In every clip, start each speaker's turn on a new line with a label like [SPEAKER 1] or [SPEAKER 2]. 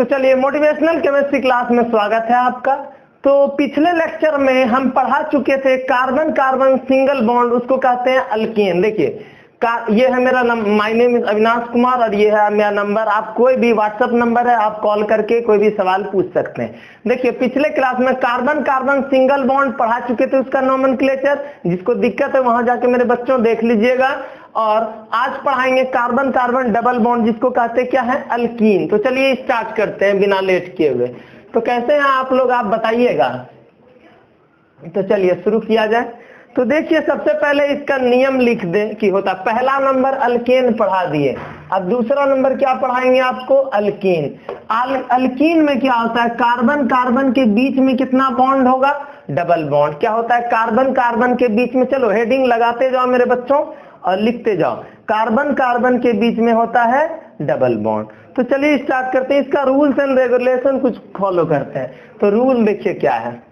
[SPEAKER 1] तो चलिए motivational chemistry class में स्वागत है आपका। तो पिछले लेक्चर में हम पढ़ा चुके थे कार्बन कार्बन सिंगल बॉन्ड, उसको कहते हैं अल्केन। देखिए ये है मेरा my name is Avinash Kumar और ये है मेरा नंबर। आप कोई भी व्हाट्सएप नंबर है, आप कॉल करके कोई भी सवाल पूछ सकते हैं। देखिए पिछले क्लास में कार्बन कार्बन सिंगल बॉन्ड पढ़ा चुके थे, उसका नोमेनक्लेचर। जिसको दिक्कत है वहां जाके मेरे बच्चों देख लीजिएगा। और आज पढ़ाएंगे कार्बन कार्बन डबल बॉन्ड, जिसको कहते क्या है, अल्कीन। तो चलिए स्टार्ट करते हैं बिना लेट किए हुए। तो कैसे हैं आप लोग, आप बताइएगा। तो चलिए शुरू किया जाए। तो देखिए सबसे पहले इसका नियम लिख दें कि होता, पहला नंबर अल्केन पढ़ा दिए, अब दूसरा नंबर क्या पढ़ाएंगे आपको, अल्कीन। अल्कीन में क्या होता है, कार्बन कार्बन के बीच में कितना बॉन्ड होगा, डबल बॉन्ड। क्या होता है, कार्बन कार्बन के बीच में, चलो हेडिंग लगाते जाओ मेरे बच्चों और लिखते जाओ, कार्बन कार्बन के बीच में होता है डबल बॉन्ड। तो चलिए स्टार्ट करते हैं। इसका रूल्स एंड रेगुलेशन कुछ फॉलो करते हैं। तो रूल देखिए क्या है।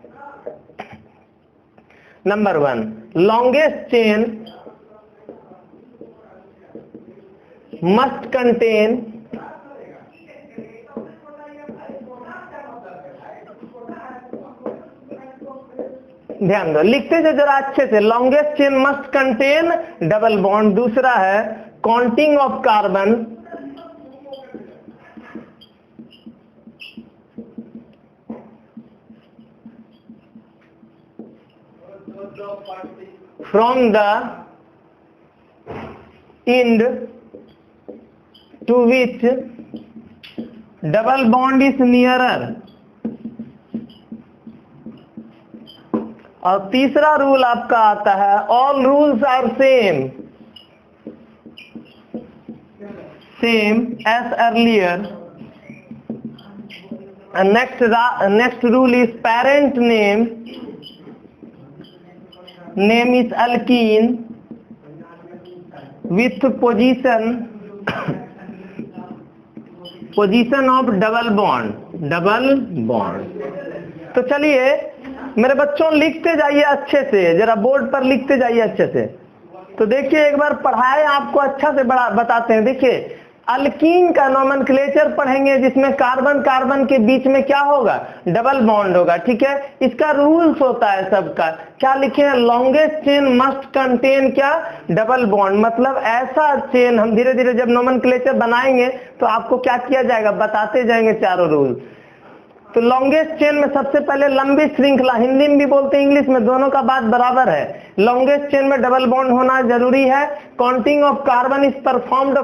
[SPEAKER 1] Number 1, longest chain must contain ध्यान दो, लिखते थे जरा अच्छे से। Longest chain must contain double bond. दूसरा है counting of carbon from the end to which double bond is nearer। और तीसरा रूल आपका आता है, all rules are same as earlier। and next rule is parent name is alkene with position of double bond। तो चलिए मेरे बच्चों लिखते जाइए अच्छे से, जरा बोर्ड पर लिखते जाइए अच्छे से। तो देखिए एक बार पढ़ाए आपको अच्छा से बड़ा बताते हैं। देखिए अल्कीन का नोमेनक्लेचर पढ़ेंगे, जिसमें कार्बन कार्बन के बीच में क्या होगा, डबल बॉन्ड होगा। ठीक है, इसका रूल्स होता है सबका। क्या लिखे हैं, लॉन्गेस्ट चेन मस्ट कंटेन क्या, डबल बॉन्ड। मतलब ऐसा चेन, हम धीरे धीरे जब नोमेनक्लेचर बनाएंगे तो आपको क्या किया जाएगा, बताते जाएंगे चारों रूल। तो लॉन्गेस्ट चेन में सबसे पहले लंबी श्रृंखला, हिंदी में भी बोलते हैं इंग्लिश में, दोनों का बात बराबर है। लॉन्गेस्ट चेन में डबल बॉन्ड होना जरूरी है। Counting of carbon is performed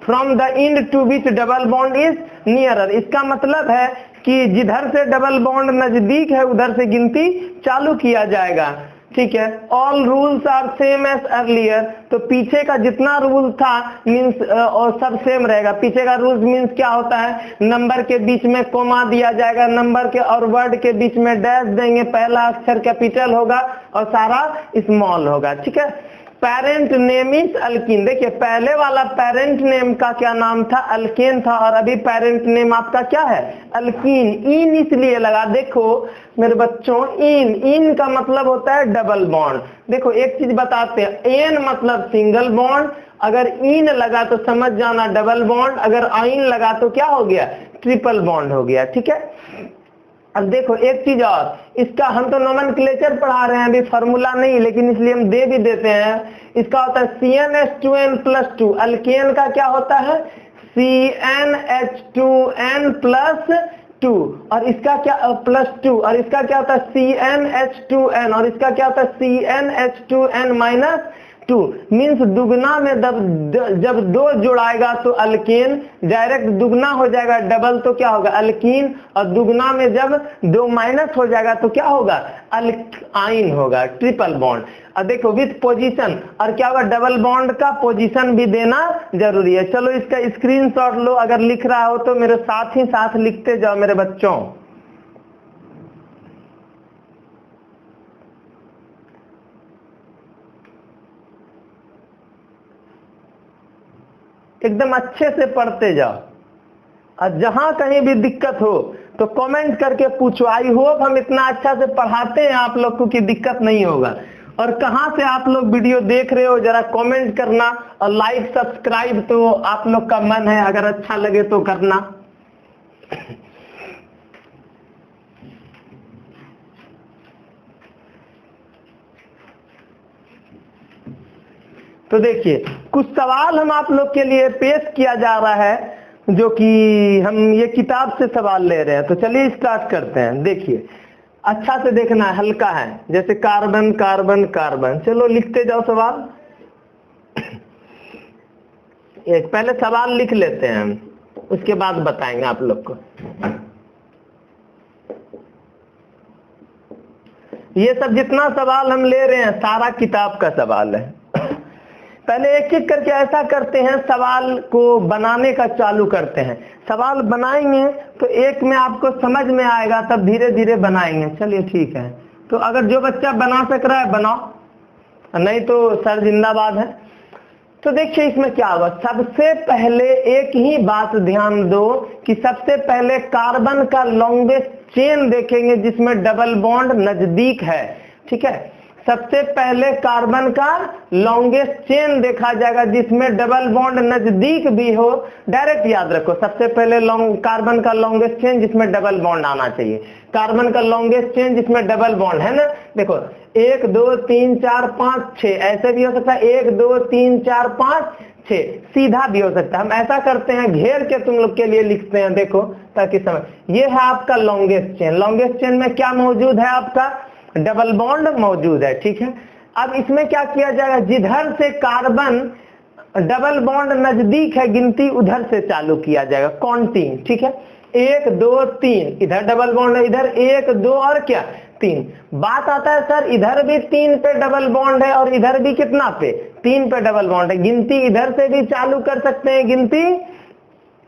[SPEAKER 1] from the end to which double bond is nearer. इसका मतलब है कि जिधर से डबल बॉन्ड नजदीक है उधर से गिनती चालू किया जाएगा। ठीक है, all rules are same as earlier. तो पीछे का जितना रूल था मीन्स और सब सेम रहेगा। पीछे का रूल्स मीन्स क्या होता है, नंबर के बीच में कोमा दिया जाएगा, नंबर के और वर्ड के बीच में डैश देंगे, पहला अक्षर कैपिटल होगा और सारा स्मॉल होगा। ठीक है, पेरेंट नेम इज अल्कीन। देखिए पहले वाला पेरेंट नेम का क्या नाम था, अल्केन था, और अभी पेरेंट नेम आपका क्या है, अल्कीन। इन इसलिए लगा, देखो मेरे बच्चों, इन का मतलब होता है डबल बॉन्ड। देखो एक चीज बताते हैं, एन मतलब सिंगल बॉन्ड, अगर इन लगा तो समझ जाना डबल बॉन्ड, अगर आइन लगा तो क्या हो गया, ट्रिपल बॉन्ड हो गया। ठीक है, अब देखो एक चीज और, इसका हम तो नोमेनक्लेचर पढ़ा रहे हैं, अभी फार्मूला नहीं, लेकिन इसलिए हम दे भी देते हैं। इसका होता है CnH2n+2। अल्केन का क्या होता है, CnH2n+2, और इसका क्या +2, और इसका क्या होता है CnH2n, और इसका क्या होता है CnH2n-2। मीन्स दुगना में जब दो जुड़ाएगा तो अल्केन, डायरेक्ट दुगना हो जाएगा डबल तो क्या होगा, अल्कीन, और दुगना में जब दो माइनस हो जाएगा तो क्या होगा, अल्काइन होगा, ट्रिपल बॉन्ड। और देखो विथ पोजीशन, और क्या होगा, डबल बॉन्ड का पोजीशन भी देना जरूरी है। चलो इसका स्क्रीनशॉट लो, अगर लिख रहा हो तो मेरे साथ ही साथ लिखते जाओ मेरे बच्चों। एकदम अच्छे से पढ़ते जाओ, और जहां कहीं भी दिक्कत हो तो कमेंट करके पूछो। आई होप हम इतना अच्छा से पढ़ाते हैं आप लोग को कि दिक्कत नहीं होगा। और कहां से आप लोग वीडियो देख रहे हो जरा कमेंट करना, और लाइक सब्सक्राइब तो आप लोग का मन है, अगर अच्छा लगे तो करना। तो देखिए कुछ सवाल हम आप लोग के लिए पेश किया जा रहा है, जो कि हम ये किताब से सवाल ले रहे हैं। तो चलिए स्टार्ट करते हैं। देखिए अच्छा से देखना है, हल्का है, जैसे कार्बन कार्बन कार्बन। चलो लिखते जाओ सवाल। एक पहले सवाल लिख लेते हैं हम, उसके बाद बताएंगे आप लोग को। ये सब जितना सवाल हम ले रहे हैं सारा किताब का सवाल है। पहले एक एक करके ऐसा करते हैं, सवाल को बनाने का चालू करते हैं। सवाल बनाएंगे तो एक में आपको समझ में आएगा, तब धीरे धीरे बनाएंगे। चलिए ठीक है। तो अगर जो बच्चा बना सक रहा है बनाओ, नहीं तो सर जिंदाबाद है। तो देखिए इसमें क्या होगा। सबसे पहले एक ही बात ध्यान दो कि सबसे पहले कार्बन का लॉन्गेस्ट चेन देखेंगे जिसमें डबल बॉन्ड नजदीक है। ठीक है, सबसे पहले कार्बन का लॉन्गेस्ट चेन देखा जाएगा जिसमें डबल बॉन्ड नजदीक भी हो। डायरेक्ट याद रखो, सबसे पहले कार्बन का लॉन्गेस्ट चेन जिसमें डबल बॉन्ड आना चाहिए। कार्बन का लॉन्गेस्ट चेन जिसमें डबल बॉन्ड है ना। देखो 1 2 3 4 5 6 ऐसे भी हो सकता है, 1 2 3 4 5 6 सीधा भी हो सकता है। हम ऐसा करते हैं, घेर के तुम लोग के लिए लिखते हैं, देखो ताकि समझ। ये है आपका लॉन्गेस्ट चेन। लॉन्गेस्ट चेन में क्या मौजूद है? आपका डबल बॉन्ड मौजूद है। ठीक है, अब इसमें क्या किया जाएगा, जिधर से कार्बन डबल बॉन्ड नजदीक है गिनती उधर से चालू किया जाएगा, काउंटिंग। ठीक है, 1 2 3, इधर डबल बॉन्ड है, इधर 1 2 और क्या 3। बात आता है सर इधर भी 3 पे डबल बॉन्ड है और इधर भी कितना पे 3 पे डबल बॉन्ड है। गिनती इधर से भी चालू कर सकते हैं, गिनती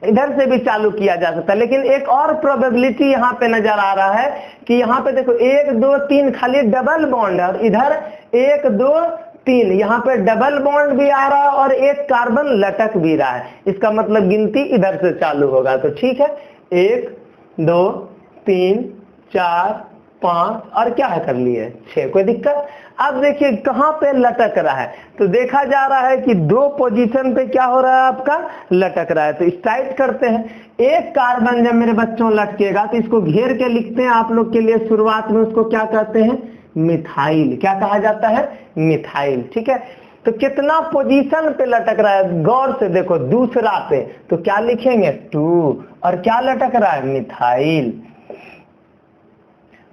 [SPEAKER 1] इधर से भी चालू किया जा सकता है। लेकिन एक और प्रोबेबिलिटी यहाँ पे नजर आ रहा है कि यहाँ पे देखो 1 2 3 खाली डबल बॉन्ड है और इधर 1 2 3 यहाँ पे डबल बॉन्ड भी आ रहा है और एक कार्बन लटक भी रहा है। इसका मतलब गिनती इधर से चालू होगा। तो ठीक है, 1 2 3 4 5 और क्या है कर लिए 6, कोई दिक्कत। अब देखिए कहां पे लटक रहा है, तो देखा जा रहा है कि 2 पोजीशन पे क्या हो रहा है, आपका लटक रहा है। तो स्टार्ट करते हैं। एक कार्बन जब मेरे बच्चों लटकेगा तो इसको घेर के लिखते हैं आप लोग के लिए। शुरुआत में उसको क्या कहते हैं, मिथाइल। क्या कहा जाता है, मिथाइल। ठीक है, तो कितना पोजीशन पे लटक रहा है गौर से देखो, दूसरा पे। तो क्या लिखेंगे 2, और क्या लटक रहा है, मिथाइल।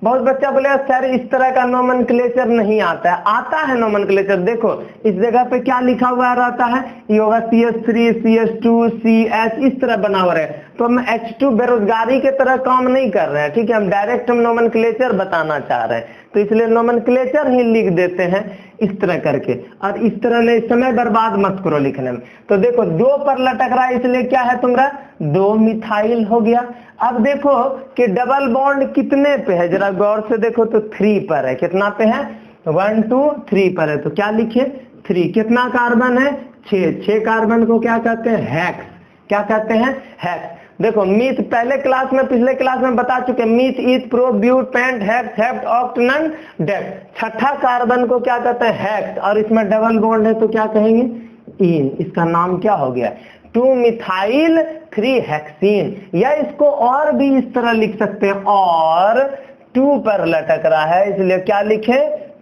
[SPEAKER 1] बहुत बच्चा बोले सर इस तरह का नोमेनक्लेचर नहीं आता है। आता है नोमेनक्लेचर। देखो इस जगह पे क्या लिखा हुआ रहता है, ये होगा CH3 CH2 CS, इस तरह बना हुआ है। तो हम H2 बेरोजगारी के तरह काम नहीं कर रहे हैं। ठीक है, हम डायरेक्ट हम नोमेनक्लेचर बताना चाह रहे हैं, तो इसलिए नोमेनक्लेचर ही लिख देते हैं इस तरह करके। और इस तरह नहीं, समय बर्बाद मत करो लिखने में। तो देखो 2 पर लटक रहा है, इसलिए क्या है तुम्हारा 2 मिथाइल हो गया। अब देखो कि डबल बॉन्ड कितने पे है, जरा गौर से देखो तो 3 पर है। कितना पे है, 1 2 3 पर है। तो क्या लिखे 3। कितना कार्बन है, 6 कार्बन को क्या कहते हैं, हेक्स। क्या कहते हैं, हेक्स। देखो मीथ पहले क्लास में, पिछले क्लास में बता चुके, meth eth prop but pent hex hept oct non dec. छठा कार्बन को क्या कहते हैं, हेक्स, और इसमें डबल बॉन्ड है तो क्या कहेंगे, इन। इसका नाम क्या हो गया, 2 मिथाइल 3 हेक्सीन। या इसको और भी इस तरह लिख सकते हैं, और 2 पर लटक रहा है इसलिए क्या लिखे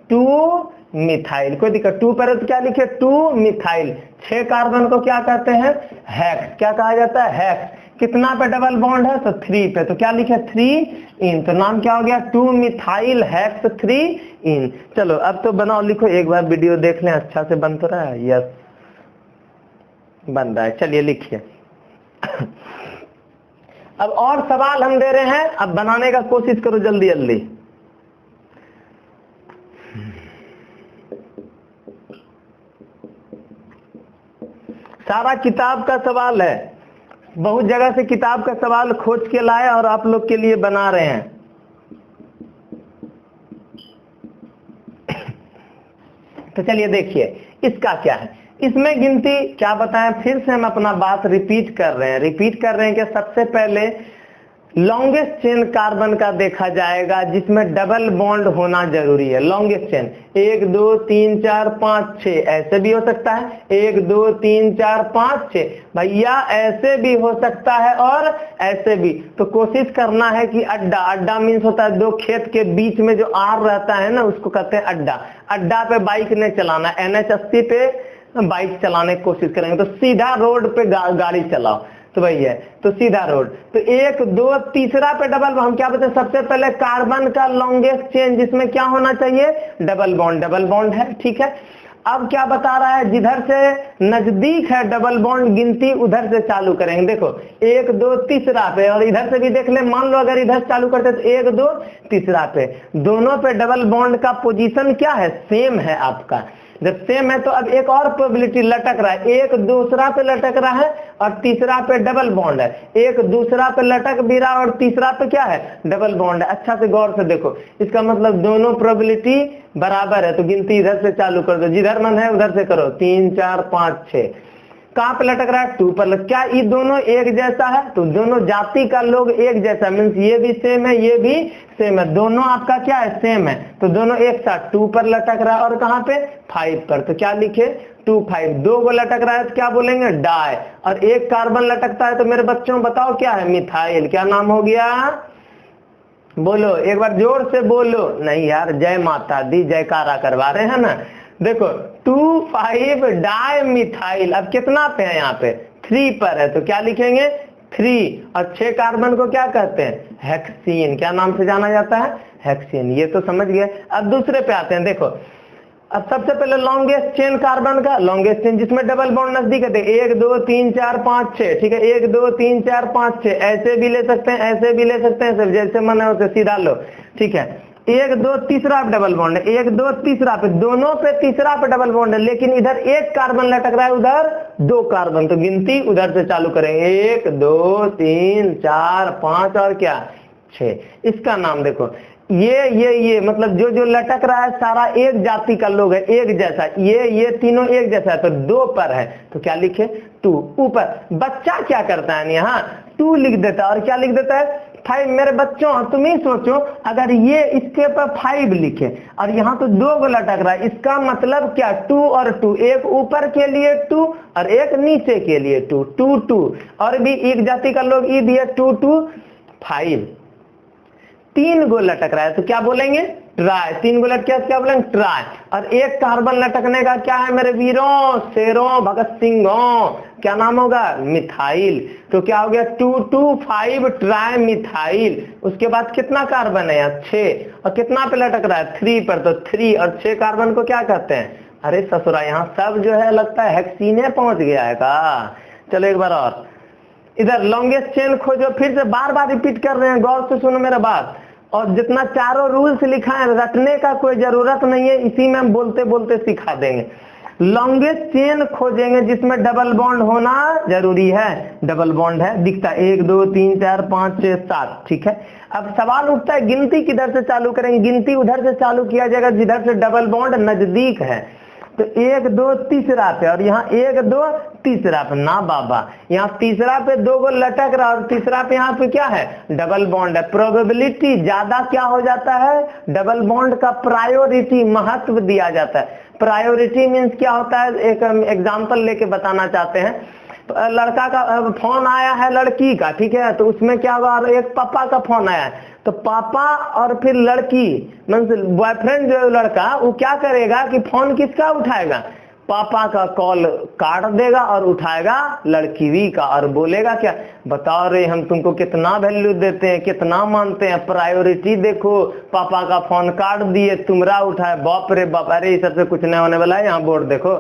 [SPEAKER 1] 2 मिथाइल। कोई दिक्कत, 2 पर तो क्या लिखे 2 मिथाइल। 6 कार्बन को क्या कहते हैं, हेक्स। क्या कहा जाता है, हेक्स। कितना पे डबल बॉन्ड है, तो 3 पे। तो क्या लिखे 3 इन। तो नाम क्या हो गया, 2 मिथाइल हेक्स 3 इन। चलो अब तो बनाओ, लिखो। एक बार वीडियो देख लें, अच्छा से बन तो रहा है, यस बन रहा है। चलिए लिखिए। अब और सवाल हम दे रहे हैं, अब बनाने का कोशिश करो जल्दी जल्दी। सारा किताब का सवाल है, बहुत जगह से किताब का सवाल खोज के लाए और आप लोग के लिए बना रहे हैं। तो चलिए देखिए इसका क्या है। इसमें गिनती क्या बताएं, फिर से हम अपना बात रिपीट कर रहे हैं कि सबसे पहले लॉन्गेस्ट चेन कार्बन का देखा जाएगा जिसमें डबल बॉन्ड होना जरूरी है। लॉन्गेस्ट चेन 1 2 3 4 5 6 ऐसे भी हो सकता है, 1 2 3 4 5 6 भैया ऐसे भी हो सकता है और ऐसे भी। तो कोशिश करना है कि अड्डा, अड्डा मीन्स होता है दो खेत के बीच में जो आर रहता है ना, उसको कहते हैं अड्डा। अड्डा पे बाइक नहीं चलाना, NH 80 पे बाइक चलाने की कोशिश करेंगे तो सीधा रोड पे गाड़ी चलाओ, तो वही है, तो सीधा रोड। तो 1 2 तीसरा पे डबल, हम क्या बताए सबसे पहले कार्बन का लॉन्गेस्ट चेन जिसमें क्या होना चाहिए, डबल बॉन्ड। डबल बॉन्ड है, ठीक है। अब क्या बता रहा है, जिधर से नजदीक है डबल बॉन्ड गिनती उधर से चालू करेंगे। देखो 1 2 तीसरा पे, और इधर से भी देख ले, मान लो अगर इधर चालू करते तो 1 2 तीसरा पे, दोनों पे डबल बॉन्ड का पोजीशन क्या है, सेम है आपका। जब सेम है तो अब एक और प्रोबेबिलिटी लटक रहा है, एक दूसरा पे लटक रहा है और तीसरा पे डबल बॉन्ड है, एक दूसरा पे लटक भी रहा और तीसरा पे क्या है, डबल बॉन्ड है। अच्छा से गौर से देखो, इसका मतलब दोनों प्रोबेबिलिटी बराबर है, तो गिनती इधर से चालू कर दो, जिधर मन है उधर से करो। 3 4 5 6 कहां पे लटक रहा है, 2 पर। क्या ये दोनों एक जैसा है, तो दोनों जाति का लोग एक जैसा, मीन्स ये भी सेम है ये भी सेम है, दोनों आपका क्या है, सेम है, तो दोनों एक साथ 2 पर लटक रहा है और कहां पे, 5 पर। तो क्या लिखे, 2 5। दो को लटक रहा है तो क्या बोलेंगे, डाई। और एक कार्बन लटकता है तो मेरे बच्चों बताओ क्या है, मिथाइल। क्या नाम हो गया, बोलो एक बार जोर से बोलो। नहीं यार, जय माता दी, जयकारा करवा रहे हैं ना। देखो 2 5 डाई मिथाइल। अब कितना पे है, यहाँ पे 3 पर है, तो क्या लिखेंगे 3। और 6 कार्बन को क्या कहते हैं, हेक्सीन। क्या नाम से जाना जाता है, हेक्सीन। ये तो समझ गए। अब दूसरे पे आते हैं। देखो अब सबसे पहले लॉन्गेस्ट चेन कार्बन का, लॉन्गेस्ट चेन जिसमें डबल बॉन्ड नजदीक है, 1 2 3 4 5 6, ठीक है, 1 2 3 4 5 6 ऐसे भी ले सकते हैं, ऐसे भी ले सकते हैं, सब जैसे मन है उसे सीधा लो, ठीक है। 1 2 तीसरा पे डबल बॉन्ड है, 1 2 तीसरा पे, दोनों पे तीसरा पे डबल बॉन्ड है, लेकिन इधर एक कार्बन लटक रहा है, उधर 2 कार्बन, तो गिनती उधर से चालू करेंगे। 1 2 3 4 5 और क्या 6। इसका नाम देखो, ये मतलब जो जो लटक रहा है सारा एक जाति का लोग है, एक जैसा, ये तीनों एक जैसा है, तो 2 पर है, तो क्या लिखे 2। ऊपर बच्चा क्या करता है, यहाँ 2 लिख देता है और क्या लिख देता है 5। मेरे बच्चों तुम ही सोचो, अगर ये इसके पर 5 लिखे और यहाँ तो 2 को लटक रहा है, इसका मतलब क्या, 2 और 2, एक ऊपर के लिए 2 और एक नीचे के लिए 2 2 2, और भी एक जाति का लोग ई भी है, 2 2 5। 3 गो लटक रहा है तो क्या बोलेंगे, ट्राई। 3 गो लटके क्या बोलेंगे, ट्राई। और एक कार्बन लटकने का क्या है मेरे वीरों, शेरों, भगत सिंहों, क्या नाम होगा, मिथाइल। तो क्या हो गया 2 2 5 ट्राई मिथाइल। उसके बाद कितना कार्बन है यहाँ, 6, और कितना पे लटक रहा है, 3 पर, तो 3 और 6 कार्बन को क्या कहते हैं, अरे ससुरा यहाँ सब जो है लगता है हेक्सीने पहुंच गया है का। चलो एक बार और इधर लॉन्गेस्ट चेन खोजो, फिर से बार बार रिपीट कर रहे हैं, गौर से सुनो मेरा बात। और जितना चारों रूल्स लिखा है रटने का कोई जरूरत नहीं है, इसी में हम बोलते बोलते सिखा देंगे। लॉन्गेस्ट चेन खोजेंगे जिसमें डबल बॉन्ड होना जरूरी है, डबल बॉन्ड है, दिखता है 1 2 3 4 5 6 7, ठीक है। अब सवाल उठता है गिनती किधर से चालू करेंगे, गिनती उधर से चालू किया जाएगा जिधर से डबल बॉन्ड नजदीक है। तो 1 2 तीसरा पे, और यहाँ 1 2 तीसरा पे, ना बाबा, यहाँ तीसरा पे 2 को लटक रहा और तीसरा पे यहाँ पे क्या है, डबल बॉन्ड है। प्रोबेबिलिटी ज्यादा क्या हो जाता है, डबल बॉन्ड का प्रायोरिटी, महत्व दिया जाता है। प्रायोरिटी मीन्स क्या होता है, एक एग्जाम्पल लेके बताना चाहते हैं। तो लड़का का फोन आया है लड़की का, ठीक है, तो उसमें क्या हुआ, एक पापा का फोन आया है, तो पापा और फिर लड़की मीन्स बॉयफ्रेंड जो लड़का, वो क्या करेगा कि फोन किसका उठाएगा, पापा का कॉल काट देगा और उठाएगा लड़की का और बोलेगा क्या, बताओ रे हम तुमको कितना वैल्यू देते हैं, कितना मानते हैं, प्रायोरिटी देखो, पापा का फोन काट दिए तुम्हारा उठाए, बाप रे बाप, अरे इस सबसे कुछ नहीं होने वाला है, यहाँ बोर्ड देखो।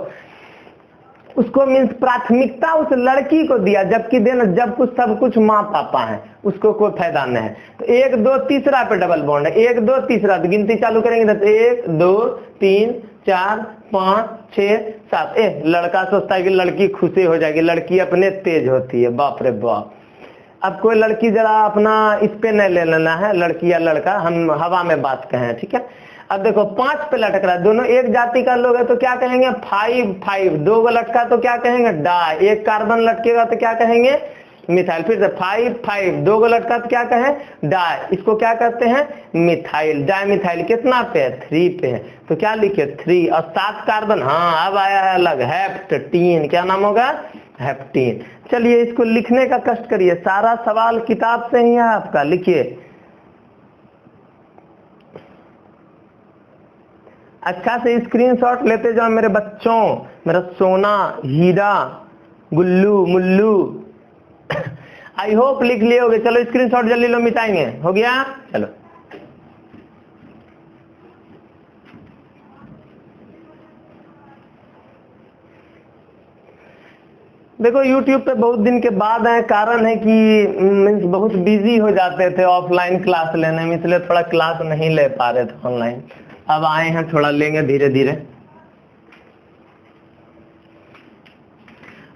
[SPEAKER 1] उसको मीन्स प्राथमिकता उस लड़की को दिया, जबकि देना जब कुछ सब कुछ माँ पापा है, उसको कोई फायदा नहीं है। तो 1 2 तीसरा पे डबल बॉन्ड है, 1 2 तीसरा, तो गिनती चालू करेंगे तो 1 2 3 4 5 6 7। लड़का सोचता है कि लड़की खुशी हो जाएगी, लड़की अपने तेज होती है, बाप रे बाप। अब कोई लड़की जरा अपना इस पे नहीं ले लेना है, लड़की या लड़का, हम हवा में बात कहें, ठीक है। अब देखो 5 पे लटक रहा है, दोनों एक जाति का लोग है तो क्या कहेंगे 5 5। 2 को लटका तो क्या कहेंगे डाई, एक कार्बन लटकेगा तो क्या कहेंगे मिथाइल। फिर से 5 5 2 को लटका तो क्या कहें डाई, इसको क्या कहते हैं मिथाइल, डाई मिथाइल। कितना पे है 3 पे है, तो क्या लिखे 3 और 7 कार्बन। हाँ अब आया है अलग हेप्टेन, क्या नाम होगा हेप्टेन। चलिए इसको लिखने का कष्ट करिए, सारा सवाल किताब से ही है आपका, लिखिए। अच्छा से स्क्रीनशॉट लेते जाओ मेरे बच्चों, मेरा सोना हीरा गुल्लू मुल्लू। आई होप लिख लिए होगे। चलो स्क्रीनशॉट जल्दी लो, मिटाएंगे। हो गया, चलो देखो YouTube पे बहुत दिन के बाद है, कारण है कि मीन्स बहुत बिजी हो जाते थे ऑफलाइन क्लास लेने में, इसलिए थोड़ा क्लास नहीं ले पा रहे थे ऑनलाइन। अब आए हैं, थोड़ा लेंगे धीरे धीरे।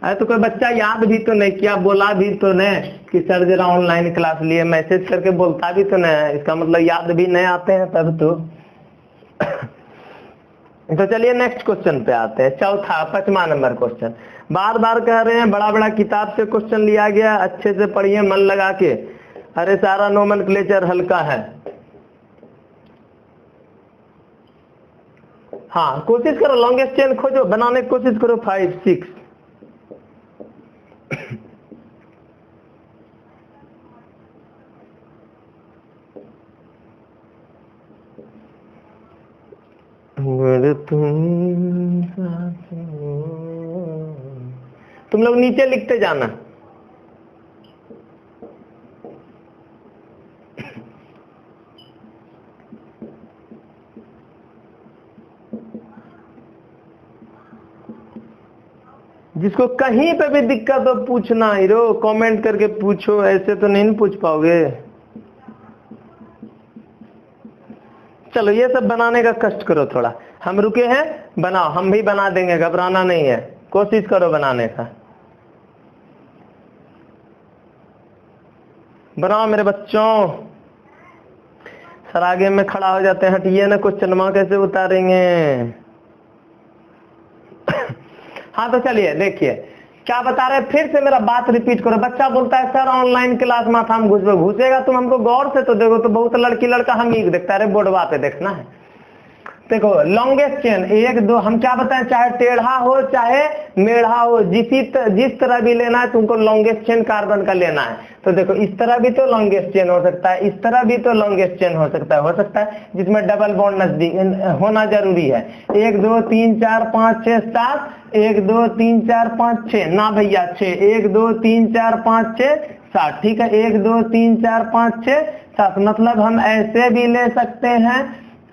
[SPEAKER 1] अरे तो कोई बच्चा याद भी तो नहीं किया, बोला भी तो नहीं कि सर जरा ऑनलाइन क्लास लिए, मैसेज करके बोलता भी तो नहीं, इसका मतलब याद भी नहीं आते हैं तब तो चलिए नेक्स्ट क्वेश्चन पे आते हैं, चौथा 5वां नंबर क्वेश्चन। बार बार कह रहे हैं बड़ा बड़ा किताब से क्वेश्चन लिया गया, अच्छे से पढ़िए मन लगा के। अरे सारा नोमेनक्लेचर हल्का है। हाँ कोशिश करो, लॉन्गेस्ट चेन खोजो, बनाने की कोशिश करो 5 6। तुम लोग नीचे लिखते जाना। जिसको कहीं पे भी दिक्कत हो पूछना, हीरो कमेंट करके पूछो, ऐसे तो नहीं पूछ पाओगे। चलो ये सब बनाने का कष्ट करो थोड़ा, हम रुके हैं, बनाओ, हम भी बना देंगे, घबराना नहीं है, कोशिश करो बनाने का। बनाओ मेरे बच्चों। सर आगे में खड़ा हो जाते हैं, हटिए ना, क्वेश्चन मार्क कैसे उतारेंगे। हाँ तो चलिए देखिए क्या बता रहे, फिर से मेरा बात रिपीट करो। बच्चा बोलता है सर ऑनलाइन क्लास में हम घुसेगा, तुम हमको गौर से तो देखो, तो बहुत लड़की लड़का हम ही देखता है, बोर्डवा पे देखना है। देखो लॉन्गेस्ट चेन 1 2, हम क्या बताएं, चाहे टेढ़ा हो चाहे मेढ़ा हो, जिस तरह भी लेना है तुमको लॉन्गेस्ट चेन कार्बन का लेना है। तो देखो इस तरह भी तो लॉन्गेस्ट चेन हो सकता है, इस तरह भी तो लॉन्गेस्ट चेन हो सकता है जिसमें डबल बॉन्ड नजदीक होना जरूरी है। 1 2 3 4 5 6 7, 1 2 3 4 5 6 ना भैया 6, 1 2 3 4 5 6 7, ठीक है 1 2 3 4 5 6 7। मतलब हम ऐसे भी ले सकते हैं,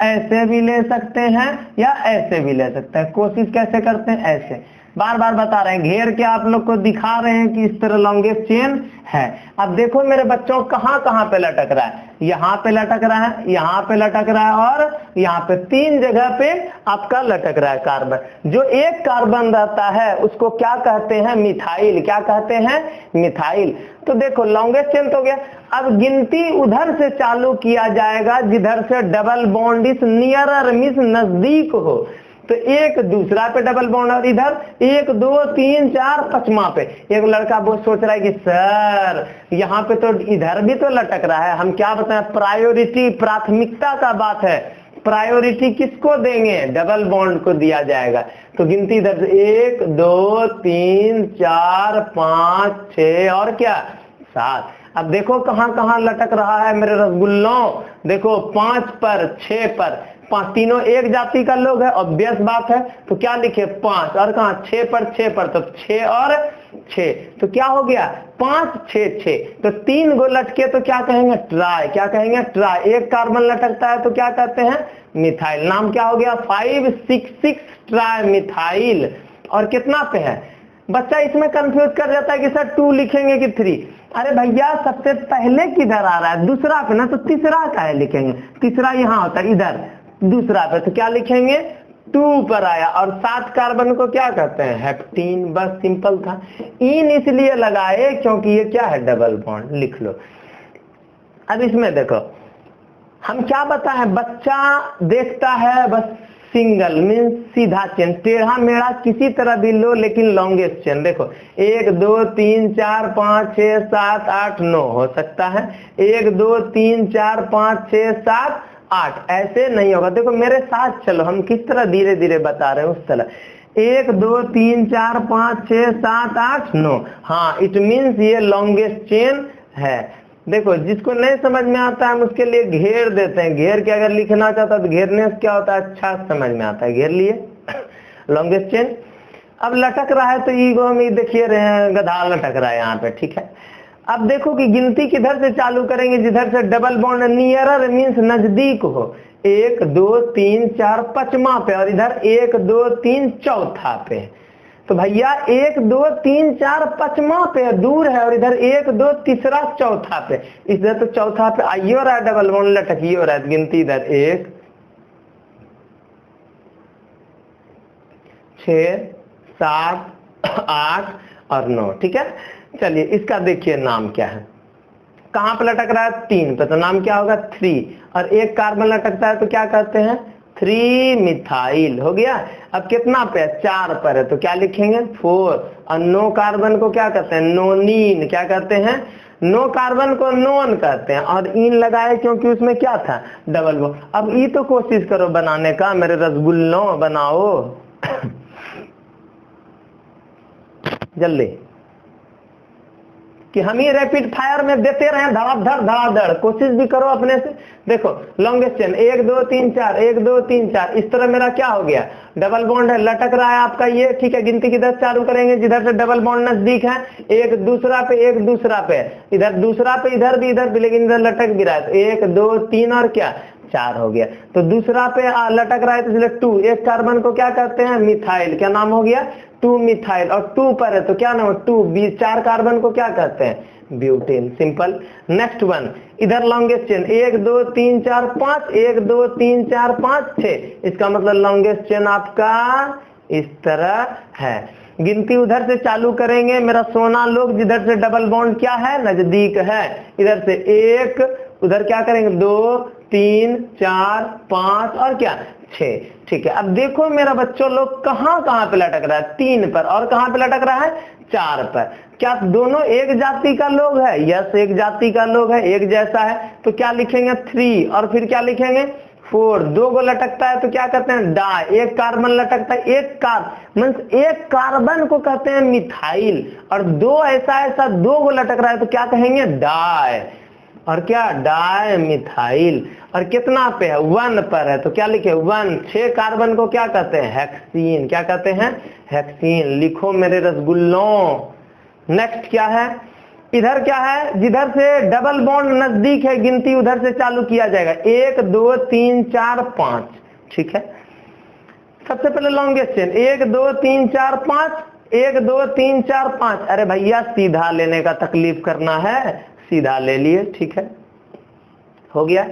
[SPEAKER 1] ऐसे भी ले सकते हैं या ऐसे भी ले सकते हैं। कोशिश कैसे करते हैं, ऐसे। बार बार बता रहे हैं, घेर के आप लोग को दिखा रहे हैं कि इस तरह लॉन्गेस्ट चेन है। अब देखो मेरे बच्चों कहां कहां पे लटक रहा है, यहाँ पे लटक रहा है, यहाँ पे लटक रहा है और यहाँ पे 3 जगह पे आपका लटक रहा है कार्बन। जो एक कार्बन रहता है उसको क्या कहते हैं मिथाइल, क्या कहते हैं मिथाइल। तो देखो लॉन्गेस्ट चेन तो हो गया। अब गिनती उधर से चालू किया जाएगा जिधर से डबल बॉन्ड इस नियरर मींस नजदीक हो। तो एक दूसरा पे डबल बॉन्ड और इधर 1 2 3 4 5वां पे। एक लड़का वो सोच रहा है कि सर यहाँ पे तो इधर भी तो लटक रहा है, हम क्या बताएं, प्रायोरिटी प्राथमिकता का बात है, प्रायोरिटी किसको देंगे, डबल बॉन्ड को दिया जाएगा। तो गिनती इधर से 1 2 3 4 5 6 और क्या 7। अब देखो कहां कहां लटक रहा है मेरे रसगुल्लों, देखो 5 पर 6 पर, 5 तीनों एक जाति का लोग है, ऑब्वियस बात है। तो क्या लिखे 5 और कहा 6 पर 6 पर, तो 6 और 6, तो क्या हो गया 5 6 6। तो 3 गो लटके तो क्या कहेंगे ट्राई, क्या कहेंगे ट्राई। एक कार्बन लटकता है तो क्या कहते हैं मिथाइल। नाम क्या हो गया 5 6 6 ट्राई मिथाइल। और कितना पे है, बच्चा इसमें कंफ्यूज कर जाता है कि सर 2 लिखेंगे कि 3। अरे भैया सबसे पहले किधर आ रहा है, दूसरा पे ना, तो तीसरा का है लिखेंगे, तीसरा यहाँ होता है इधर दूसरा पे, तो क्या लिखेंगे 2 पर आया। और 7 कार्बन को क्या कहते हैं हेप्टीन, बस सिंपल था। इन इसलिए लगाए क्योंकि ये क्या है डबल बॉन्ड, लिख लो। अब इसमें देखो हम क्या बताएं, बच्चा देखता है बस सिंगल मीन्स सीधा चेन, टेढ़ा मेढ़ा किसी तरह भी लो लेकिन लॉन्गेस्ट चेन। देखो 1 2 3 4 5 6 7 8 9 हो सकता है, 1 2 3 4 5 6 7 8 ऐसे नहीं होगा। देखो मेरे साथ चलो, हम किस तरह धीरे धीरे बता रहे हैं उस तरह। 1 2 3 4 5 6 7 8 9, हाँ इट मीन्स ये लॉन्गेस्ट चेन है। देखो जिसको नहीं समझ में आता है हम उसके लिए घेर देते हैं, घेर के अगर लिखना चाहता है तो घेरने से क्या होता है, अच्छा समझ में आता है, घेर लिए लॉन्गेस्ट चेन। अब लटक रहा है तो ईगो में देखिए रहे हैं गधा लटक रहा है यहाँ पे, ठीक है। अब देखो कि गिनती किधर से चालू करेंगे, जिधर से डबल बॉन्ड नियरर मीन्स नजदीक हो। 1 2 3 4 5वां पे, और इधर 1 2 3 चौथा पे। तो भैया 1 2 3 4 5वां पे दूर है, और इधर 1 2 तीसरा चौथा पे, इधर तो चौथा पे आइए हो रहा है डबल बॉन्ड, लटकिए हो रहा है। गिनती इधर 1 6 7 8 और 9, ठीक है। चलिए इसका देखिए नाम क्या है, कहां पे लटक रहा है, 3 पे, तो नाम क्या होगा 3, और एक कार्बन लटकता है तो क्या कहते हैं 3 मिथाइल हो गया। अब कितना पे है, 4 पर है तो क्या लिखेंगे 4, और 9 कार्बन को क्या कहते हैं नोनीन, क्या कहते हैं 9 कार्बन को नोन कहते हैं, और इन लगाए क्योंकि उसमें क्या था डबल बॉन्ड। अब ये तो कोशिश करो बनाने का, मेरे रसगुल्लो बनाओ जल्दी, कि हम ही रैपिड फायर में देते रहे धड़ाधड़, कोशिश भी करो अपने से। देखो लॉन्गेस्ट चेन 1 2 3 4, 1 2 3 4, इस तरह मेरा क्या हो गया डबल बॉन्ड है, लटक रहा है आपका ये, ठीक है। गिनती किधर चालू करेंगे, जिधर से डबल बॉन्ड नजदीक है, एक दूसरा पे एक दूसरा पे, इधर दूसरा पे इधर भी लेकिन इधर लटक भी रहा है, तो 1 2 3 और क्या 4 हो गया। तो दूसरा पे लटक रहा है तो इसलिए 2, एक कार्बन को क्या कहते हैं मिथाइल, क्या नाम हो गया 2 मिथाइल, और 2 पर है तो क्या नाम है 2, 4 कार्बन को क्या कहते हैं ब्यूटेन, सिंपल। नेक्स्ट वन, इधर लॉन्गेस्ट चेन 1 2 3 4 5, 1 2 3 4 5 6, इसका मतलब लॉन्गेस्ट चेन आपका इस तरह है। गिनती उधर से चालू करेंगे मेरा सोना लोग, जिधर से डबल बॉन्ड क्या है नजदीक है, इधर से 1, उधर क्या करेंगे 2 3 4 5 और क्या 6, ठीक है। अब देखो मेरा बच्चों लोग कहां कहां पे लटक रहा है, 3 पर, और कहां पे लटक रहा है 4 पर। क्या दोनों एक जाति का लोग है, यस एक जाति का लोग है, एक जैसा है, तो क्या लिखेंगे 3, और फिर क्या लिखेंगे 4, 2 को लटकता है तो क्या कहते हैं डाई, एक कार्बन लटकता है, एक कार्बन को कहते हैं मिथाइल, और 2 ऐसा 2 को लटक रहा है तो क्या कहेंगे डाई, और क्या डाई मिथाइल। और कितना पे है 1 पर है तो क्या लिखे 1, 6 कार्बन को क्या कहते हैं हेक्सीन, क्या कहते हैं हेक्सीन, लिखो मेरे रसगुल्लों। नेक्स्ट क्या है, इधर क्या है, जिधर से डबल बॉन्ड नजदीक है गिनती उधर से चालू किया जाएगा, 1 2 3 4 5, ठीक है। सबसे पहले लॉन्गेस्ट चेन 1 2 3 4 5, 1 2 3 4 5, अरे भैया सीधा लेने का तकलीफ करना है, सीधा ले लिए, ठीक है हो गया।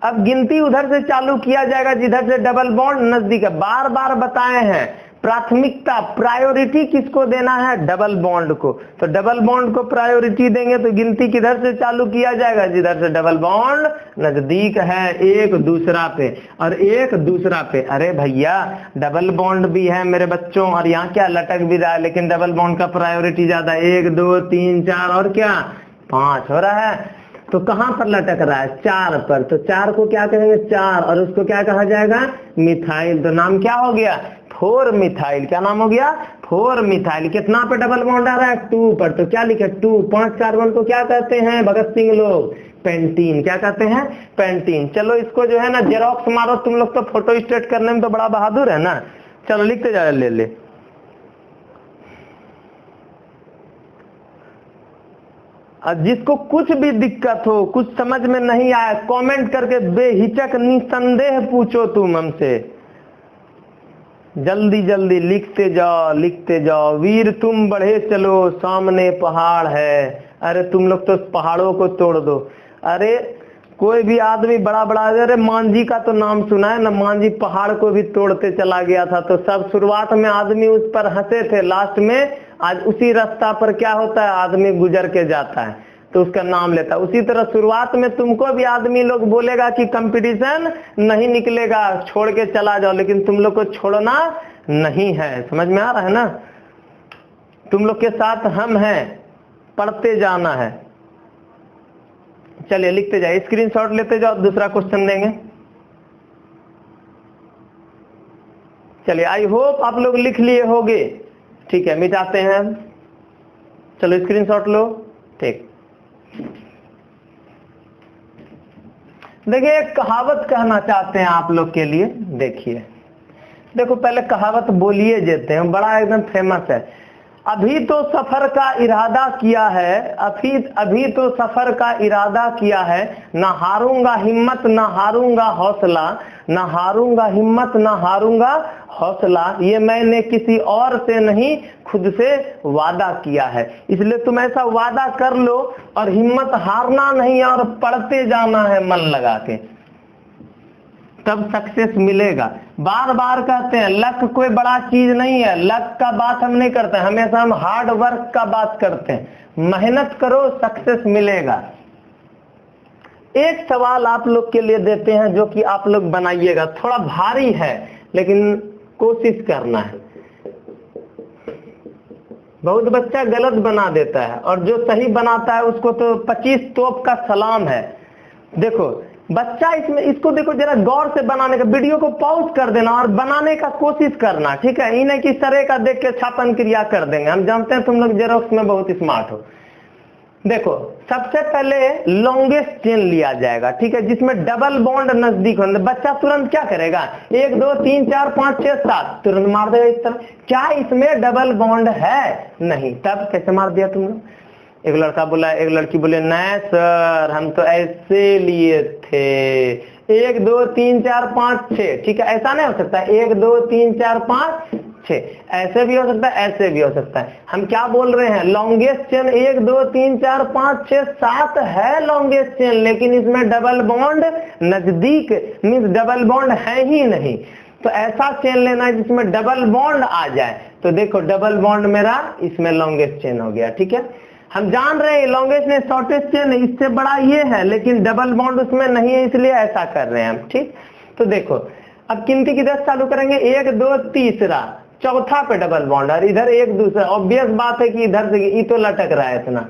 [SPEAKER 1] अब गिनती उधर से चालू किया जाएगा जिधर से डबल बॉन्ड नजदीक है। बार बार बताए हैं प्राथमिकता, प्रायोरिटी किसको देना है डबल बॉन्ड को, तो डबल बॉन्ड को प्रायोरिटी देंगे तो गिनती किधर से चालू किया जाएगा, जिधर से डबल बॉन्ड नजदीक है, एक दूसरा पे और एक दूसरा पे। अरे भैया डबल बॉन्ड भी है मेरे बच्चों, और यहाँ क्या लटक भी रहा है, लेकिन डबल बॉन्ड का प्रायोरिटी ज्यादा, 1 2 3 4 और क्या 5 हो रहा है। तो कहां पर लटक रहा है 4 पर, तो 4 को क्या कहेंगे 4, और उसको क्या कहा जाएगा मिथाइल, तो नाम क्या हो गया 4 मिथाइल, क्या नाम हो गया 4 मिथाइल। कितना पे डबल बॉन्ड आ रहा है 2 पर, तो क्या लिखे 2, 5 कार्बन को क्या कहते हैं भगत सिंह लोग पेंटीन, क्या कहते हैं पेंटीन। चलो इसको जो है ना जेरोक्स मारो, तुम लोग तो फोटो स्टेट करने में तो बड़ा बहादुर है ना, चलो लिखते जाओ ले। जिसको कुछ भी दिक्कत हो, कुछ समझ में नहीं आया, कमेंट करके बेहिचक निसंदेह पूछो तुम हमसे, जल्दी जल्दी लिखते जाओ। वीर तुम बढ़े चलो, सामने पहाड़ है। अरे तुम लोग तो पहाड़ों को तोड़ दो। अरे कोई भी आदमी बड़ा, अरे मांझी का तो नाम सुना है ना, मांझी पहाड़ को भी तोड़ते चला गया था। तो सब शुरुआत में आदमी उस पर हंसे थे, लास्ट में आज उसी रास्ता पर क्या होता है आदमी गुजर के जाता है। तो उसका नाम लेता है। उसी तरह शुरुआत में तुमको भी आदमी लोग बोलेगा कि कंपटीशन नहीं निकलेगा, छोड़ के चला जाओ, लेकिन तुम लोग को छोड़ना नहीं है। समझ में आ रहा है ना? तुम लोग के साथ हम हैं, पढ़ते जाना है। चलिए लिखते जाइए, स्क्रीनशॉट लेते जाओ, दूसरा क्वेश्चन देंगे। चलिए, आई होप आप लोग लिख लिए होंगे। ठीक है, मिटाते हैं। चलो स्क्रीनशॉट लो। ठीक, देखिए एक कहावत कहना चाहते हैं आप लोग के लिए। देखिए, देखो पहले कहावत बोलिए देते हैं, बड़ा एकदम फेमस है। अभी तो सफर का इरादा किया है, अभी तो सफर का इरादा किया है, ना हारूंगा हिम्मत ना हारूंगा हौसला, ना हारूंगा हिम्मत ना हारूंगा हौसला, ये मैंने किसी और से नहीं खुद से वादा किया है। इसलिए तुम ऐसा वादा कर लो और हिम्मत हारना नहीं और पढ़ते जाना है मन लगा के, तब सक्सेस मिलेगा। बार बार कहते हैं लक कोई बड़ा चीज नहीं है, लक का बात हम नहीं करते, हमेशा हम हार्ड वर्क का बात करते हैं। मेहनत करो, सक्सेस मिलेगा। एक सवाल आप लोग के लिए देते हैं जो कि आप लोग बनाइएगा, थोड़ा भारी है लेकिन कोशिश करना है। बहुत बच्चा गलत बना देता है और जो सही बनाता है उसको तो 25 तोप का सलाम है। देखो बच्चा इसको देखो जरा गौर से बनाने का, वीडियो को पॉज कर देना और बनाने का कोशिश करना, ठीक है? इन्हें किस तरह का देख के छापन क्रिया कर देंगे। हम जानते हैं तुम लोग जेरोक्स में बहुत स्मार्ट हो। देखो सबसे पहले लॉन्गेस्ट चेन लिया जाएगा, ठीक है, जिसमें डबल बॉन्ड नजदीक हो। बच्चा तुरंत क्या करेगा? 1 2 3 4 5 6 7 तुरंत मार देगा इस तरह। क्या इसमें डबल बॉन्ड है? नहीं। तब कैसे मार दिया तुम लोग? एक लड़का बोला, एक लड़की बोले नहीं सर हम तो ऐसे लिए थे, 1 2 3 4 5 6, ठीक है? ऐसा नहीं हो सकता 1 2 3 4 5 6, ऐसे भी हो सकता है, ऐसे भी हो सकता है। हम क्या बोल रहे हैं? लॉन्गेस्ट चेन 1 2 3 4 5 6 7 है लॉन्गेस्ट चेन, लेकिन इसमें डबल बॉन्ड नजदीक मीन्स डबल बॉन्ड है ही नहीं। तो ऐसा चेन लेना है जिसमें डबल बॉन्ड आ जाए। तो देखो डबल बॉन्ड मेरा इसमें लॉन्गेस्ट चेन हो गया, ठीक है? हम जान रहे हैं लॉन्गेस्ट ने शॉर्टेस्ट चेन इससे बड़ा ये है, लेकिन डबल बॉन्ड उसमें नहीं है, इसलिए ऐसा कर रहे हैं हम, ठीक? तो देखो अब गिनती की 10 चालू करेंगे, 1 2 तीसरा, चौथा पे डबल बॉन्ड और इधर एक दूसरा। ऑब्वियस बात है कि इधर से ये तो लटक रहा है इतना।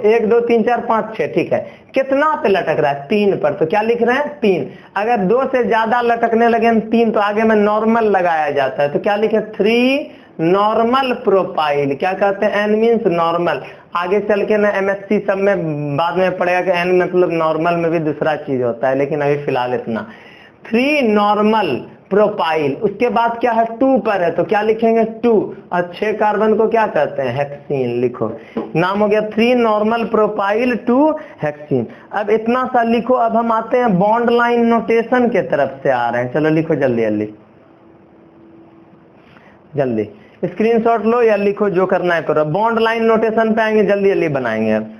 [SPEAKER 1] 1 2 3 4 5 6, ठीक है? कितना पे लटक रहा है? 3 पर। तो क्या लिख रहे हैं? 3। अगर 2 से ज्यादा लटकने लगे 3 तो आगे में नॉर्मल लगाया जाता है। तो क्या लिखे? 3 नॉर्मल प्रोफाइल। क्या कहते हैं? N means normal. आगे चल के ना MSc सब में बाद में पड़ेगा कि एन मतलब नॉर्मल में भी दूसरा चीज होता है, लेकिन अभी फिलहाल इतना। 3 नॉर्मल प्रोफाइल। उसके बाद क्या है? 2 पर है तो क्या लिखेंगे? 2। और 6 कार्बन को क्या कहते हैं? हेक्सीन। लिखो, नाम हो गया 3 नॉर्मल प्रोफाइल 2 हेक्सीन। अब इतना सा लिखो। अब हम आते हैं बॉन्ड लाइन नोटेशन के तरफ से आ रहे हैं। चलो लिखो जल्दी जल्दी जल्दी, स्क्रीनशॉट लो या लिखो, जो करना है करो। बॉन्ड लाइन नोटेशन पे आएंगे, जल्दी जल्दी बनाएंगे। अब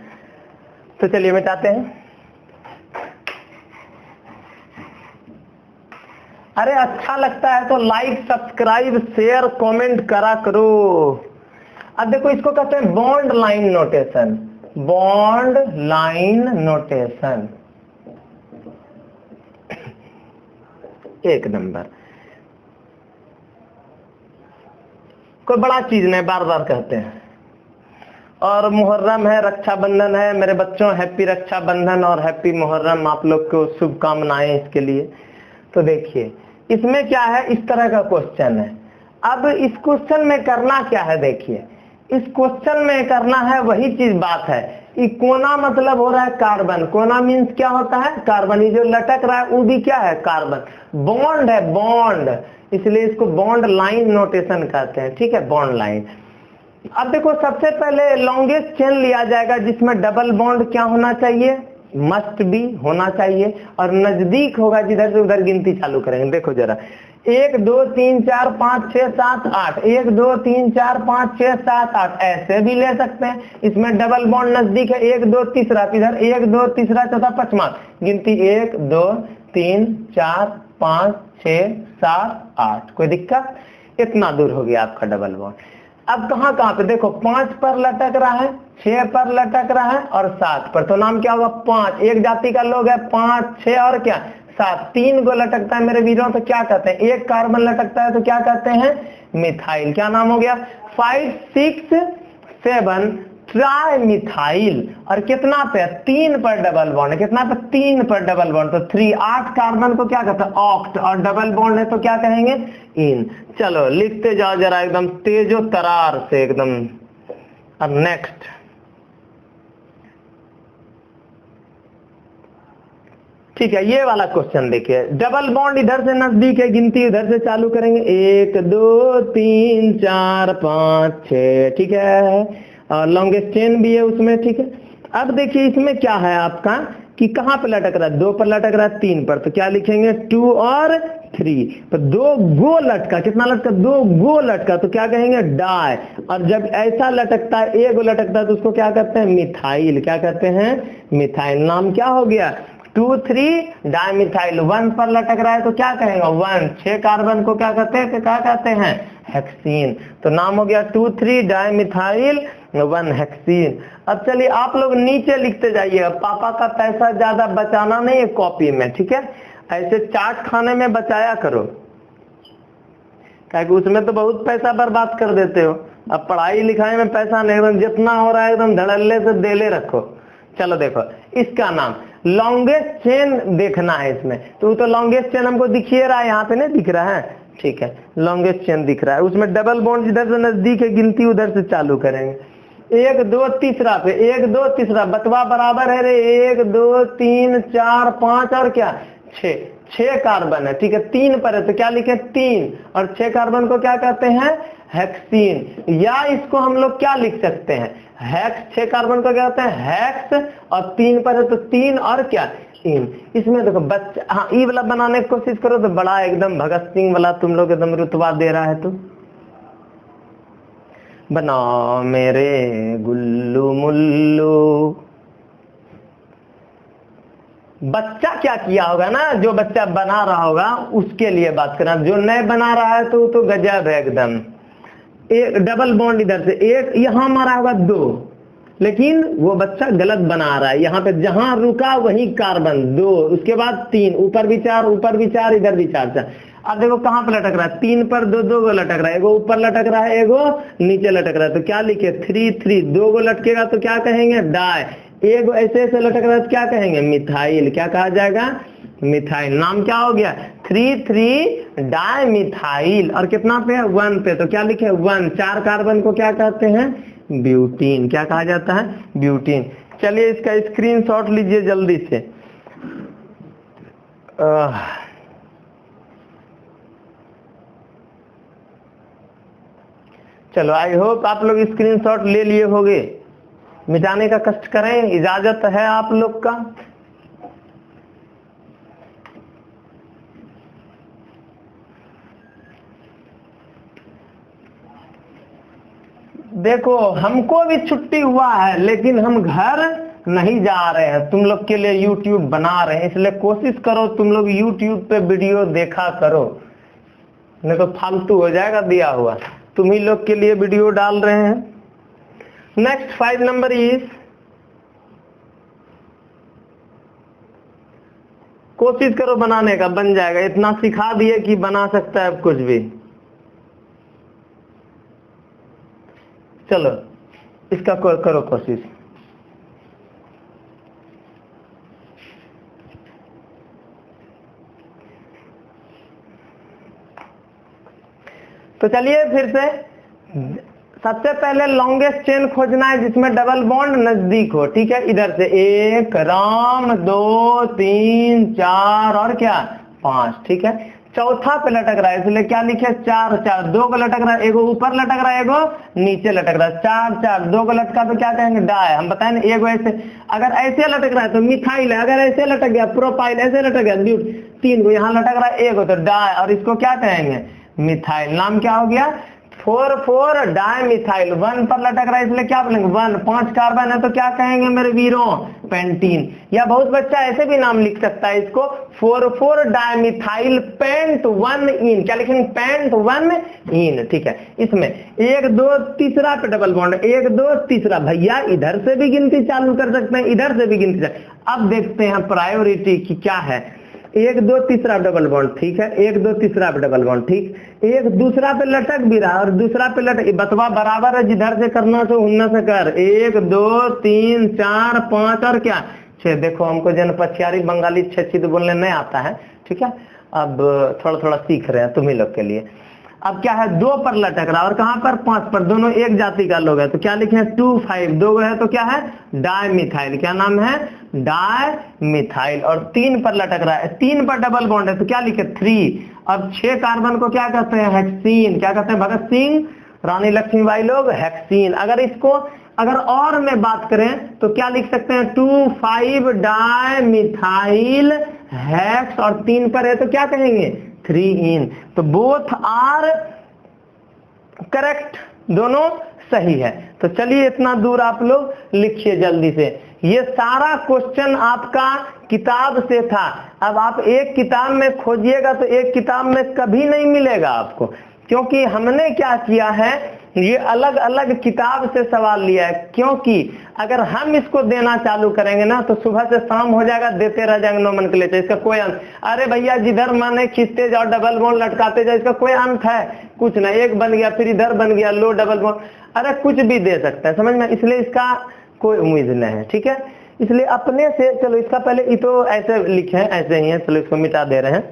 [SPEAKER 1] तो चलिए मिटाते हैं। अरे अच्छा लगता है तो लाइक सब्सक्राइब शेयर कमेंट करा करो। अब देखो इसको कहते हैं bond line notation. Bond line notation 1 number. कोई बड़ा चीज नहीं, बार बार कहते हैं। और मुहर्रम है, रक्षाबंधन है मेरे बच्चों, हैप्पी रक्षाबंधन और हैप्पी मुहर्रम, आप लोग को शुभकामनाएं इसके लिए। तो देखिए इसमें क्या है, इस तरह का क्वेश्चन है। अब इस क्वेश्चन में करना क्या है? देखिए इस क्वेश्चन में करना है वही चीज बात है। कोना मतलब हो रहा है कार्बन। कोना मीन्स क्या होता है? कार्बन। ये जो लटक रहा है वो भी क्या है? कार्बन। बॉन्ड है, बॉन्ड, इसलिए इसको बॉन्ड लाइन नोटेशन कहते हैं, ठीक है? Bond line. अब देखो सबसे पहले लॉन्गेस्ट चेन लिया जाएगा जिसमें डबल बॉन्ड क्या होना चाहिए? मस्ट बी होना चाहिए और नजदीक होगा, जिधर से उधर गिनती चालू करेंगे। देखो जरा 1 2 3 4 5 6 7 8, 1 2 3 4 5 6 7 8, ऐसे भी ले सकते हैं। इसमें डबल बॉन्ड नजदीक है, 1 2 तीसरा, इधर 1 2 तीसरा चौथा पांचवा, गिनती 1 2 3 4 5 6 7 8। कोई दिक्कत? इतना दूर हो गया आपका डबल बॉन्ड। अब कहाँ कहाँ पे देखो, 5 पर लटक रहा है, 6 पर लटक रहा है और 7 पर, तो नाम क्या होगा 5। एक जाति का लोग है, 5 6 और क्या 7, 3 को लटकता है मेरे वीरों, तो क्या कहते हैं, एक कार्बन लटकता है तो क्या कहते हैं, मिथाइल। क्या नाम हो गया, 5 6 7 ट्राई मिथाइल। और कितना पे, 3 पर डबल बॉन्ड है, कितना पे 3 पर डबल बॉन्ड, तो 3 8 कार्बन को क्या कहते हैं, ऑक्ट, और डबल बॉन्ड है तो क्या कहेंगे, इन। चलो लिखते जाओ जरा एकदम तेजो तरार से एकदम। अब नेक्स्ट, ठीक है, ये वाला क्वेश्चन देखिए, डबल बॉन्ड इधर से नजदीक है, गिनती इधर से चालू करेंगे, 1 2 3 4 5 6, ठीक है, और लॉन्गेस्ट चेन भी है उसमें, ठीक है। अब देखिए इसमें क्या है आपका कि कहां पे लटक रहा है, 2 पर लटक रहा है, 3 पर, तो क्या लिखेंगे 2 और 3, तो 2 गो लटका, कितना लटका, 2 गो लटका, तो क्या कहेंगे डाई। और जब ऐसा लटकता है, एक लटकता है, तो उसको क्या कहते हैं, मिथाइल। क्या कहते हैं, मिथाइल। नाम क्या हो गया, 2 3 डाइमिथाइल। 1 पर लटक रहा है तो क्या कहेंगे 1, 6 कार्बन को क्या कहते हैं, क्या कहते हैं, हेक्सीन। तो नाम हो गया 2 3 डाइमिथाइल 1 हेक्सीन। अब चलिए आप लोग नीचे लिखते जाइएगा, पापा का पैसा ज्यादा बचाना नहीं है कॉपी में, ठीक है, ऐसे चाट खाने में बचाया करो, क्योंकि उसमें तो बहुत पैसा बर्बाद कर देते हो। अब पढ़ाई लिखाई में पैसा नहीं, एकदम जितना हो रहा है एकदम धड़ल्ले से देले रखो। चलो देखो इसका नाम लॉन्गेस्ट चेन देखना है इसमें, तो लॉन्गेस्ट चेन हमको दिखिए रहा है, यहाँ पे नहीं दिख रहा है, ठीक है, लॉन्गेस्ट चेन दिख रहा है, उसमें डबल बॉन्ड इधर से नजदीक है, गिनती उधर से चालू करेंगे, 1 2 तीसरा पे, 1 2 तीसरा, बतवा बराबर है रे, 1 2 3 4 5 और क्या 6 कार्बन है, ठीक है, 3 पर है तो क्या लिखे 3, और 6 कार्बन को क्या कहते हैं, हेक्सीन। या इसको हम लोग क्या लिख सकते हैं, हेक्स, 6 कार्बन को क्या कहते हैं हेक्स, और 3 पर है तो 3 और क्या इन। इसमें देखो बच्चा, हाँ ई वाला बनाने की कोशिश करो तो बड़ा एकदम भगत सिंह वाला तुम लोग एकदम रुतबा दे रहा है, तो बनाओ मेरे गुल्लू मुल्लू। बच्चा क्या किया होगा ना, जो बच्चा बना रहा होगा उसके लिए बात करना, जो नहीं बना रहा है तो गजब है एकदम। एक डबल बॉन्ड इधर से, एक यहाँ मारा होगा 2, लेकिन वो बच्चा गलत बना रहा है, यहाँ पे जहां रुका वही कार्बन 2, उसके बाद 3, ऊपर भी 4, ऊपर भी 4, इधर भी 4 4। अब देखो कहां पे लटक रहा है, 3 पर 2 2 को लटक रहा है, एगो ऊपर लटक रहा है, एगो नीचे लटक रहा है, तो क्या लिखे 3 3, 2 को लटकेगा तो क्या कहेंगे डाई, एगो ऐसे ऐसे लटक रहा है तो क्या कहेंगे मिथाइल। क्या कहा जाएगा, मिथाइल। नाम क्या हो गया 3 3 डाई मिथाइल। और कितना पे है 1 पे, तो क्या लिखे 1, 4 कार्बन को क्या कहते हैं, ब्यूटीन। क्या कहा जाता है, ब्यूटीन। चलिए इसका स्क्रीनशॉट लीजिए जल्दी से। चलो आई होप आप लोग स्क्रीनशॉट ले लिए होंगे, मिटाने का कष्ट करें, इजाजत है आप लोग का। देखो हमको भी छुट्टी हुआ है, लेकिन हम घर नहीं जा रहे हैं, तुम लोग के लिए YouTube बना रहे हैं, इसलिए कोशिश करो तुम लोग YouTube पे वीडियो देखा करो, नहीं तो फालतू हो जाएगा दिया हुआ। तुम ही लोग के लिए वीडियो डाल रहे हैं। नेक्स्ट 5 नंबर इज, कोशिश करो बनाने का, बन जाएगा, इतना सिखा दिए कि बना सकता है कुछ भी। चलो इसका करो कोशिश। तो चलिए फिर से, सबसे पहले लॉन्गेस्ट चेन खोजना है जिसमें डबल बॉन्ड नजदीक हो, ठीक है, इधर से 1 राम 2 3 4 और क्या 5, ठीक है, चौथा पे लटक रहा है इसलिए क्या लिखे 4 4, 2 को लटक रहा है, एगो ऊपर लटक रहा है, एगो नीचे लटक रहा है, 4 4, 2 को लटका तो क्या कहेंगे डाई। हम बताएं एगो ऐसे, अगर ऐसे लटक रहा है तो मिथाइल है, अगर ऐसे लटक गया प्रोपाइल, ऐसे लटक गया ब्यूट, 3 को यहाँ लटक रहा है एगो तो डाई, और इसको क्या कहेंगे मिथाइल। नाम क्या हो गया 4 डायमिथाइल, 1 पर लटक रहा है इसलिए क्या बोलेंगे 1, 5 कार्बन है तो क्या कहेंगे मेरे वीरों, पेंटीन। या बहुत बच्चा ऐसे भी नाम लिख सकता है इसको, 4 डायमिथाइल पेंट 1 इन, क्या लिखेंगे पेंट 1 इन, ठीक है। इसमें 1 2 तीसरा पे डबल बॉन्ड, 1 2 तीसरा, भैया इधर से भी गिनती चालू कर सकते हैं, इधर से भी गिनती। अब देखते हैं प्रायोरिटी की क्या है। 1 2 तीसरा डबल बॉन्ड, ठीक है, 1 2 तीसरा पे डबल बॉन्ड, ठीक, एक दूसरा पे लटक भी रहा और दूसरा पे लटक, बतवा बराबर है, जिधर से करना तो उन्ना से कर, 1 2 3 4 5 और क्या 6। देखो हमको जन पछियारी बंगाली 6 तो बोलने नहीं आता है, ठीक है, अब थोड़ा थोड़ा सीख रहे हैं तुम ही लोग के लिए। अब क्या है 2 पर लटक रहा और कहां पर 5 पर, दोनों एक जाति का लोग है तो क्या लिखे 2 5, 2 है तो क्या है डायमिथाइल, क्या नाम है डायमिथाइल। और 3 पर लटक रहा है, 3 पर डबल बॉन्ड है तो क्या लिखे 3। अब 6 कार्बन को क्या कहते हैं हेक्सीन, क्या कहते हैं भगत सिंह रानी लक्ष्मीबाई लोग हेक्सीन। अगर इसको अगर और में बात करें तो क्या लिख सकते हैं 2 5 डायमिथाइल हेक्स, और 3 पर है तो क्या कहेंगे 3 इन। तो बोथ आर करेक्ट, दोनों सही है। तो चलिए इतना दूर आप लोग लिखिए जल्दी से। ये सारा क्वेश्चन आपका किताब से था। अब आप एक किताब में खोजिएगा तो एक किताब में कभी नहीं मिलेगा आपको, क्योंकि हमने क्या किया है ये अलग अलग किताब से सवाल लिया है। क्योंकि अगर हम इसको देना चालू करेंगे ना तो सुबह से शाम हो जाएगा, देते रह जाएंगे नोमेनक्लेचर, इसका कोई अंत। अरे भैया जिधर मन है खींचते जाओ, डबल बॉन्ड लटकाते जाओ, इसका कोई अंत है कुछ नहीं। एक बन गया फिर इधर बन गया लो डबल बॉन्ड, अरे कुछ भी दे सकते हैं समझ में, इसलिए इसका कोई उम्मीद नहीं है, ठीक है। इसलिए अपने से चलो इसका पहले ये तो ऐसे लिखे हैं ऐसे ही है, चलो इसको मिटा दे रहे हैं।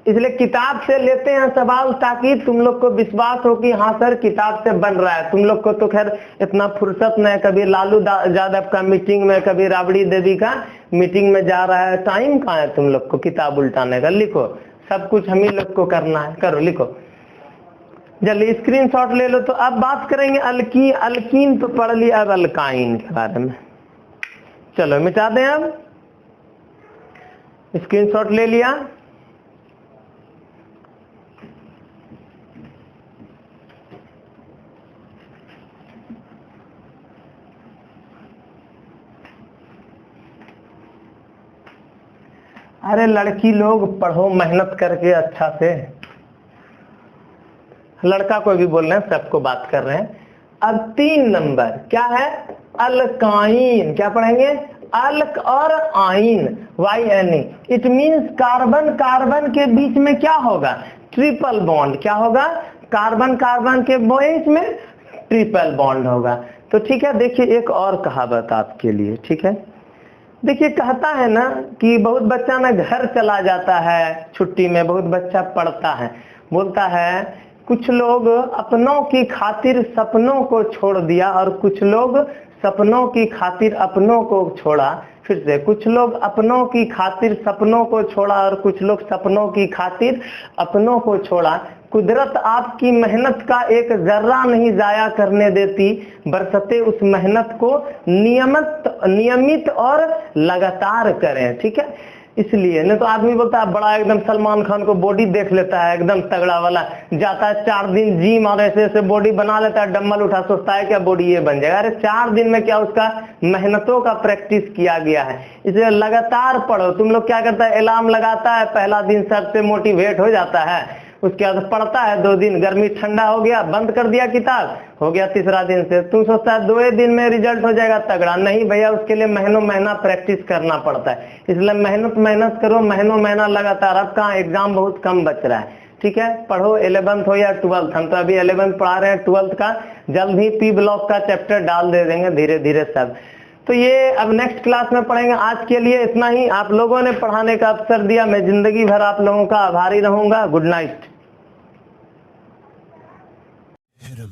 [SPEAKER 1] इसलिए किताब से लेते हैं सवाल ताकि तुम लोग को विश्वास हो कि हाँ सर किताब से बन रहा है। तुम लोग को तो खैर इतना फुर्सत नहीं, कभी लालू यादव का मीटिंग में, कभी राबड़ी देवी का मीटिंग में जा रहा है, टाइम कहाँ है तुम लोग को किताब उल्टाने का। लिखो सब कुछ हम ही लोग को करना है, करो लिखो जल्दी स्क्रीनशॉट ले लो। तो अब बात करेंगे अल्कीन तो पढ़ लिया, अब अल्काइन के बारे में चलो मिटा दें। अब स्क्रीनशॉट ले लिया, अरे लड़की लोग पढ़ो मेहनत करके अच्छा से, लड़का को भी बोल रहे हैं सबको बात कर रहे हैं। अब 3 नंबर क्या है अल्काइन, क्या पढ़ेंगे अल्क और आइन YNE, it means carbon carbon के बीच में क्या होगा ट्रिपल बॉन्ड, क्या होगा कार्बन कार्बन के बीच में ट्रिपल बॉन्ड होगा। तो ठीक है, देखिए एक और कहावत आपके लिए, ठीक है। देखिए कहता है ना कि बहुत बच्चा ना घर चला जाता है छुट्टी में, बहुत बच्चा पढ़ता है, बोलता है कुछ लोग अपनों की खातिर सपनों को छोड़ दिया और कुछ लोग सपनों की खातिर अपनों को छोड़ा। फिर से, कुछ लोग अपनों की खातिर सपनों को छोड़ा और कुछ लोग सपनों की खातिर अपनों को छोड़ा। कुदरत आपकी मेहनत का एक जर्रा नहीं जाया करने देती, बरसते उस मेहनत को नियमित और लगातार करें, ठीक है। इसलिए नहीं तो आदमी बोलता है बड़ा एकदम सलमान खान को बॉडी देख लेता है एकदम तगड़ा वाला, जाता है 4 दिन जिम और ऐसे ऐसे बॉडी बना लेता है, डम्बल उठा, सोचता है क्या बॉडी ये बन जाएगा। अरे 4 दिन में क्या उसका मेहनतों का प्रैक्टिस किया गया है। इसलिए लगातार पढ़ो। तुम लोग क्या करता है अलार्म लगाता है, पहला दिन सर से मोटिवेट हो जाता है, उसके बाद पढ़ता है 2 दिन, गर्मी ठंडा हो गया बंद कर दिया किताब, हो गया तीसरा दिन से तुम सोचता है 2 दिन में रिजल्ट हो जाएगा तगड़ा। नहीं भैया, उसके लिए महीनों महीना प्रैक्टिस करना पड़ता है। इसलिए मेहनत करो, महीनों महीना लगातार। अब कहाँ एग्जाम बहुत कम बच रहा है, ठीक है। पढ़ो 11th हो या 12th, हम तो अभी 11th पढ़ा रहे हैं, 12th का जल्द ही P ब्लॉक का चैप्टर डाल दे देंगे धीरे धीरे सब। तो ये अब नेक्स्ट क्लास में पढ़ेंगे। आज के लिए इतना ही। आप लोगों ने पढ़ाने का अवसर दिया, मैं जिंदगी भर आप लोगों का आभारी रहूंगा। Good night.
[SPEAKER 2] Hit 'em.